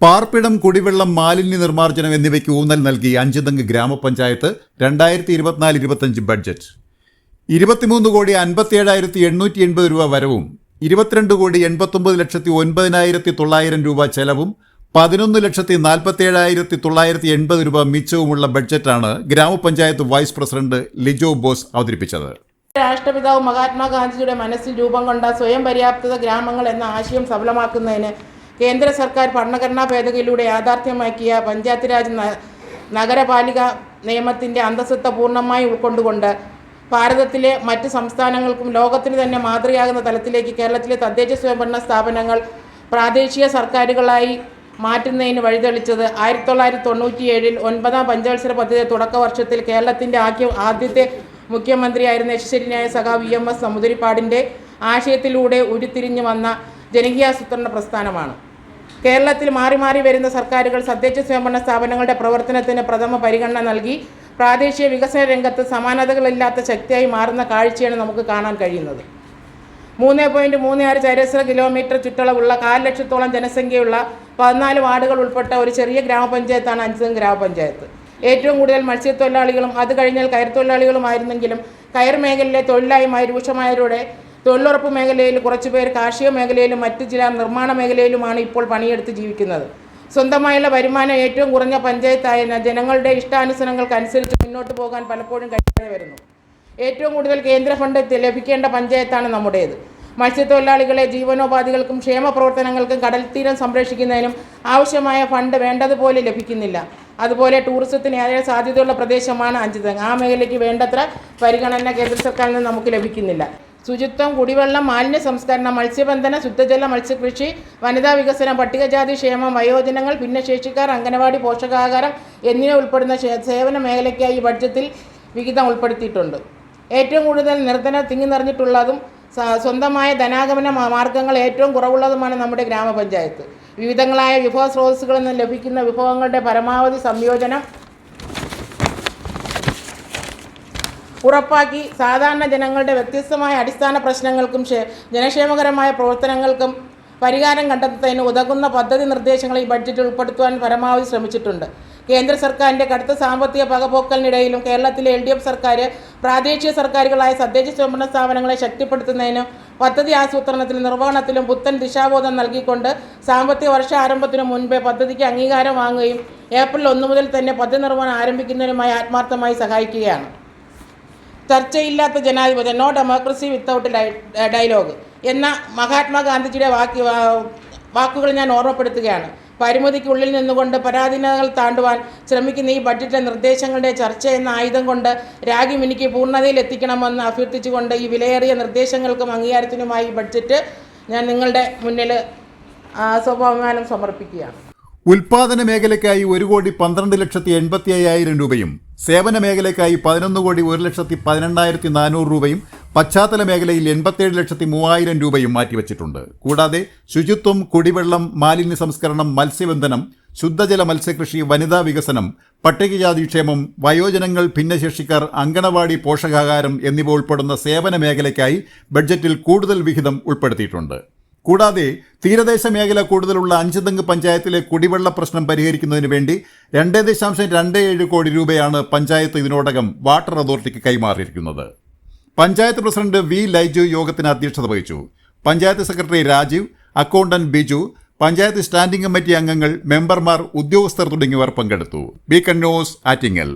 പാർപ്പിടം, കുടിവെള്ളം, മാലിന്യ നിർമ്മാർജ്ജനം എന്നിവയ്ക്ക് ഊന്നൽ നൽകി 5 ഗ്രാമപഞ്ചായത്ത് 2024-25 ബഡ്ജറ്റ്. 23,57,880 രൂപ വരവും 22,89,09,900 രൂപ ചെലവും 11,47,980 രൂപ മിച്ചവുമുള്ള ബഡ്ജറ്റാണ് ഗ്രാമപഞ്ചായത്ത് വൈസ് പ്രസിഡന്റ് ലിജോ ബോസ് അവതരിപ്പിച്ചത്. രാഷ്ട്രപിതാവ് മഹാത്മാഗാന്ധിജിയുടെ മനസ്സിൽ രൂപം കൊണ്ട സ്വയം പര്യാപ്തത ഗ്രാമങ്ങൾ എന്ന ആശയം സഫലമാക്കുന്നതിന് കേന്ദ്ര സർക്കാർ ഭരണഘടനാ ഭേദഗതിയിലൂടെ യാഥാർത്ഥ്യമാക്കിയ പഞ്ചായത്ത് രാജ് നഗരപാലിക നിയമത്തിൻ്റെ അന്തസ്സത്ത പൂർണ്ണമായി ഉൾക്കൊണ്ടുകൊണ്ട് ഭാരതത്തിലെ മറ്റ് സംസ്ഥാനങ്ങൾക്കും ലോകത്തിന് തന്നെ മാതൃകയാകുന്ന തലത്തിലേക്ക് കേരളത്തിലെ തദ്ദേശ സ്വയംഭരണ സ്ഥാപനങ്ങൾ പ്രാദേശിക സർക്കാരുകളായി മാറ്റുന്നതിന് വഴിതെളിച്ചത് 1997 9ാം പഞ്ചവത്സര പദ്ധതി തുടക്ക വർഷത്തിൽ കേരളത്തിൻ്റെ ആദ്യത്തെ മുഖ്യമന്ത്രിയായിരുന്ന യശസ്വരനായ സഖാവ് EMS നമ്പൂതിരിപ്പാടിൻ്റെ ആശയത്തിലൂടെ ഉരുത്തിരിഞ്ഞു വന്ന ജനകീയാസൂത്രണ പ്രസ്ഥാനമാണ്. കേരളത്തിൽ മാറി മാറി വരുന്ന സർക്കാരുകൾ തദ്ദേശ സ്വയംഭരണ സ്ഥാപനങ്ങളുടെ പ്രവർത്തനത്തിന് പ്രഥമ പരിഗണന നൽകി പ്രാദേശിക വികസന രംഗത്ത് സമാനതകളില്ലാത്ത ശക്തിയായി മാറുന്ന കാഴ്ചയാണ് നമുക്ക് കാണാൻ കഴിയുന്നത്. 3.36 ചതുരശ്ര കിലോമീറ്റർ ചുറ്റളവുള്ള 400,000 ജനസംഖ്യയുള്ള 14 വാർഡുകൾ ഉൾപ്പെട്ട ഒരു ചെറിയ ഗ്രാമപഞ്ചായത്താണ് 5 ഗ്രാമപഞ്ചായത്ത്. ഏറ്റവും കൂടുതൽ മത്സ്യത്തൊഴിലാളികളും അത് കഴിഞ്ഞാൽ കയർ തൊഴിലാളികളുമായിരുന്നെങ്കിലും കയർ മേഖലയിലെ തൊഴിലായ്മ രൂക്ഷമായതോടെ തൊഴിലുറപ്പ് മേഖലയിൽ കുറച്ചുപേർ കാർഷിക മേഖലയിലും മറ്റ് ചില നിർമ്മാണ മേഖലയിലുമാണ് ഇപ്പോൾ പണിയെടുത്ത് ജീവിക്കുന്നത്. സ്വന്തമായുള്ള വരുമാനം ഏറ്റവും കുറഞ്ഞ പഞ്ചായത്തായ ജനങ്ങളുടെ ഇഷ്ടാനുസരണങ്ങൾക്കനുസരിച്ച് മുന്നോട്ട് പോകാൻ പലപ്പോഴും കഴിയാതെ വരുന്നു. ഏറ്റവും കൂടുതൽ കേന്ദ്ര ഫണ്ട് ലഭിക്കേണ്ട പഞ്ചായത്താണ് നമ്മുടേത്. മത്സ്യത്തൊഴിലാളികളെ ജീവനോപാധികൾക്കും ക്ഷേമ പ്രവർത്തനങ്ങൾക്കും കടൽത്തീരം സംരക്ഷിക്കുന്നതിനും ആവശ്യമായ ഫണ്ട് വേണ്ടതുപോലെ ലഭിക്കുന്നില്ല. അതുപോലെ ടൂറിസത്തിന് ഏറെ സാധ്യതയുള്ള പ്രദേശമാണ് 5 ആ മേഖലയ്ക്ക് വേണ്ടത്ര പരിഗണന കേന്ദ്ര സർക്കാരിൽ നിന്ന് നമുക്ക് ലഭിക്കുന്നില്ല. ശുചിത്വം, കുടിവെള്ളം, മാലിന്യ സംസ്കരണം, മത്സ്യബന്ധനം, ശുദ്ധജല മത്സ്യകൃഷി, വനിതാ വികസനം, പട്ടികജാതി ക്ഷേമം, വയോജനങ്ങൾ, ഭിന്നശേഷിക്കാർ, അംഗനവാടി, പോഷകാഹാരം എന്നിവ ഉൾപ്പെടുന്ന സേവന മേഖലയ്ക്കായി ഈ ബഡ്ജറ്റിൽ വിഹിതം ഉൾപ്പെടുത്തിയിട്ടുണ്ട്. ഏറ്റവും കൂടുതൽ നിർധന തിങ്ങി നിറഞ്ഞിട്ടുള്ളതും സ്വന്തമായ ധനാഗമന മാർഗങ്ങൾ ഏറ്റവും കുറവുള്ളതുമാണ് നമ്മുടെ ഗ്രാമപഞ്ചായത്ത്. വിവിധങ്ങളായ വിഭവ സ്രോതസ്സുകളിൽ നിന്ന് ലഭിക്കുന്ന വിഭവങ്ങളുടെ പരമാവധി സംയോജനം ഉറപ്പാക്കി സാധാരണ ജനങ്ങളുടെ വ്യത്യസ്തമായ അടിസ്ഥാന പ്രശ്നങ്ങൾക്കും ജനക്ഷേമകരമായ പ്രവർത്തനങ്ങൾക്കും പരിഹാരം കണ്ടെത്തുന്നതിന് ഉതകുന്ന പദ്ധതി നിർദ്ദേശങ്ങൾ ഈ ബഡ്ജറ്റിൽ ഉൾപ്പെടുത്തുവാൻ പരമാവധി ശ്രമിച്ചിട്ടുണ്ട്. കേന്ദ്ര സർക്കാരിൻ്റെ കടുത്ത സാമ്പത്തിക പകപോക്കലിനിടയിലും കേരളത്തിലെ LDF സർക്കാർ പ്രാദേശിക സർക്കാരുകളായ തദ്ദേശ സ്വയംഭരണ സ്ഥാപനങ്ങളെ ശക്തിപ്പെടുത്തുന്നതിനും പദ്ധതി ആസൂത്രണത്തിലും നിർവഹണത്തിലും പുത്തൻ ദിശാബോധം നൽകിക്കൊണ്ട് സാമ്പത്തിക വർഷ ആരംഭത്തിനു മുൻപേ പദ്ധതിക്ക് അംഗീകാരം വാങ്ങുകയും ഏപ്രിൽ 1 മുതൽ തന്നെ പദ്ധതി നിർവഹണം ആരംഭിക്കുന്നതിനുമായി ആത്മാർത്ഥമായി സഹായിക്കുകയാണ്. ചർച്ചയില്ലാത്ത ജനാധിപത്യം, നോ ഡെമോക്രസി വിത്തൗട്ട് ഡയലോഗ് എന്ന മഹാത്മാഗാന്ധിജിയുടെ വാക്കുകൾ ഞാൻ ഓർമ്മപ്പെടുത്തുകയാണ്. പരിമിതിക്കുള്ളിൽ നിന്നുകൊണ്ട് പരാധീനതകൾ താണ്ടുവാൻ ശ്രമിക്കുന്ന ഈ ബഡ്ജറ്റിലെ നിർദ്ദേശങ്ങളുടെ ചർച്ച എന്ന ആയുധം കൊണ്ട് രാഗിമിനിക്ക് പൂർണ്ണതയിൽ എത്തിക്കണമെന്ന് അഭ്യർത്ഥിച്ചുകൊണ്ട് ഈ വിലയേറിയ നിർദ്ദേശങ്ങൾക്കും അംഗീകാരത്തിനുമായി ബഡ്ജറ്റ് ഞാൻ നിങ്ങളുടെ മുന്നിൽ സ്വഭാവമാനം സമർപ്പിക്കുകയാണ്. ഉൽപാദന മേഖലയ്ക്കായി 1,12,85,000 രൂപയും സേവന മേഖലയ്ക്കായി 11,01,18,400 രൂപയും പശ്ചാത്തല മേഖലയിൽ 87,03,000 രൂപയും മാറ്റിവച്ചിട്ടുണ്ട്. കൂടാതെ ശുചിത്വം, കുടിവെള്ളം, മാലിന്യ സംസ്കരണം, മത്സ്യബന്ധനം, ശുദ്ധജല മത്സ്യകൃഷി, വനിതാ വികസനം, പട്ടികജാതി ക്ഷേമം, വയോജനങ്ങൾ, ഭിന്നശേഷിക്കാർ, അങ്കണവാടി, പോഷകാഹാരം എന്നിവ ഉൾപ്പെടുന്ന സേവന മേഖലയ്ക്കായി ബഡ്ജറ്റിൽ കൂടുതൽ വിഹിതം ഉൾപ്പെടുത്തിയിട്ടുണ്ട്. കൂടാതെ തീരദേശ മേഖല കൂടുതലുള്ള 5 പഞ്ചായത്തിലെ കുടിവെള്ള പ്രശ്നം പരിഹരിക്കുന്നതിന് വേണ്ടി 2.27 കോടി രൂപയാണ് പഞ്ചായത്ത് ഇതിനോടകം വാട്ടർ അതോറിറ്റിക്ക് കൈമാറിയിരിക്കുന്നത്. Panchayat president V. ലൈജു യോഗത്തിന് അധ്യക്ഷത വഹിച്ചു. Panchayat secretary Rajeev, accountant Biju, panchayat standing committee അംഗങ്ങൾ, മെമ്പർമാർ, ഉദ്യോഗസ്ഥർ തുടങ്ങിയവർ പങ്കെടുത്തു. Beacon News, Attingal.